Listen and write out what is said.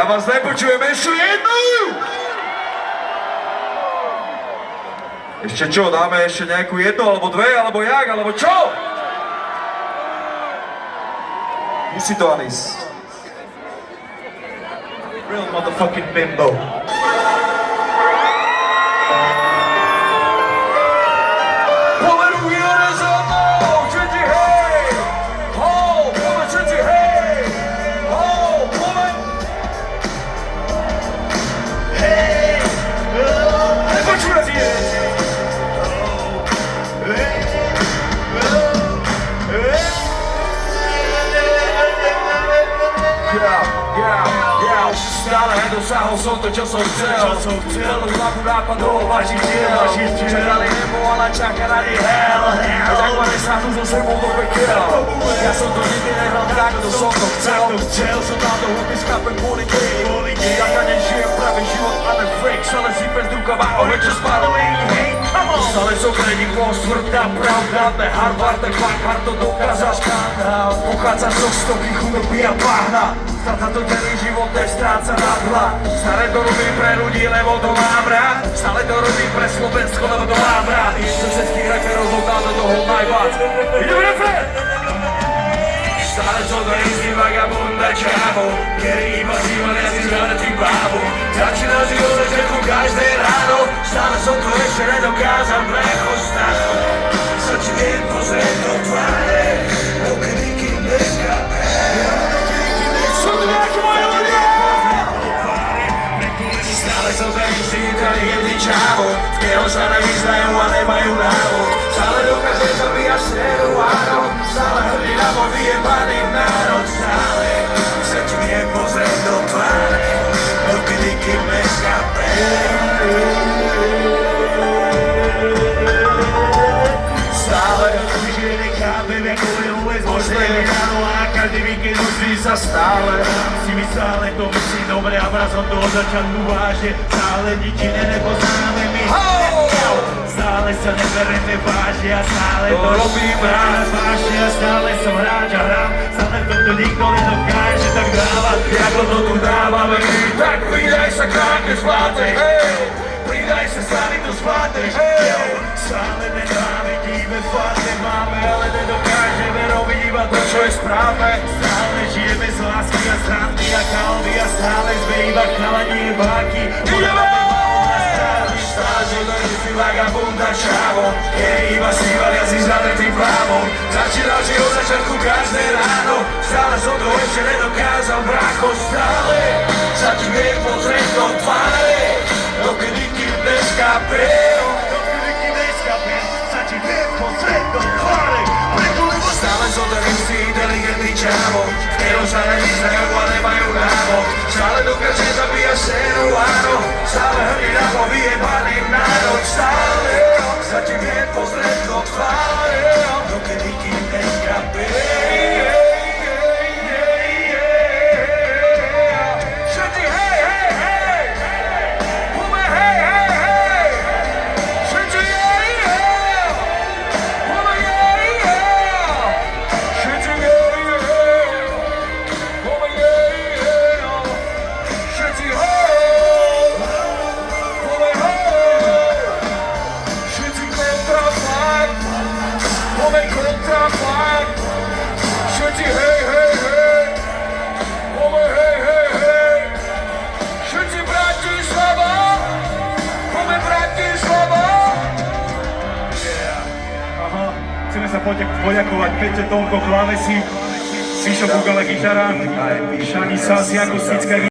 vás nepočujem, ešte jednu! Ešte čo, dáme ešte nejakú jednu, alebo dve, alebo jak, alebo čo? Musí to, Anis. Real motherfucking bimbo. Stále nedosahol som to, čo som chcel. Celú hlavu nápadov vašich diel. Čakali nebo, ale čaká na nich hell. A tak ma nesáhnu so sebou do pekel. Ja som to nikdy nehral tak, kto som to chcel. Som dal do hudby s kapem kvôli game. Ja nežijem pravý život, ale fake. Stále si bez rukava o niečo spálený. Stále som kredík bol smrtná pravda. Ne Harvard, ne Harvard to dokázal škandál. Pochádza zo stoky chudoby a bahna. Stráca to celý život, nestráca nadhľad. Stále to robím pre ľudí, lebo to mám rád. Stále to robím pre Slovensko, lebo to mám rád. Zo všetkých reperov dodal do toho najviac. Ideme refrén! Stále som to istý vagabunda čávo, ktorý iba zývaný asi zhľadetý bábu. Začínal si od začiatku každé ráno. Stále som to ešte nedokázal prechodstáť. Sa ti viem pozrieť do tváre, dokedy kým neskápe. Stále som ten istý inteligentný čávo, v ktorého sa nevyznajú a nemajú návod. Stále dokáže zabíjať stredu áno, stále hrdí na môj vyjebaný národ. Stále sa ti viem pozrieť do tváre, dokedy kým neskápe. Stále že nechápem, ako je vôbec možné ráno a každý víkend musí sa stále. Si mi stále to myslí dobre a vraz som to od začiatku vážne. Stále nič iné nepoznáme my. Stále sa nebereme vážne a stále to robím rád vážne a stále som hráč a hrám. Stále toto nikto nedokáže tak dávať, ako to tu dávame my. Tak pridaj sa krát, keď zvládneš, hej! Pridaj sa, sami to zvládneš, hej! Stále nenávidíme, fakt nemáme, ale nedokážeme robiť iba to, čo je správne. Stále žijeme z lásky a srandy a kalby a stále sme iba chalani jebáky. Ideme! Stále že to je si vagabunda čávo, ktorý iba snívalia si zadretým právom. Začínal si od začiatku každé ráno, stále som to ešte nedokázal, brácho. Stále sa ti viem pozrieť do tváre, dokedy kým neskápem. Stále som ten istý inteligentný čávo, v ktorom sa nevyznajú a nemajú návod. Stále dokáže zabíjať scénu, áno, stále hrdí na môj vyjebaný národ. Stále sa ti viem pozrieť do tváre, dokedy kým neskápem. Chceme sa poďakovať Pete Tomko klávesy, Sišo Bugale gitara, Šani Sasi akustické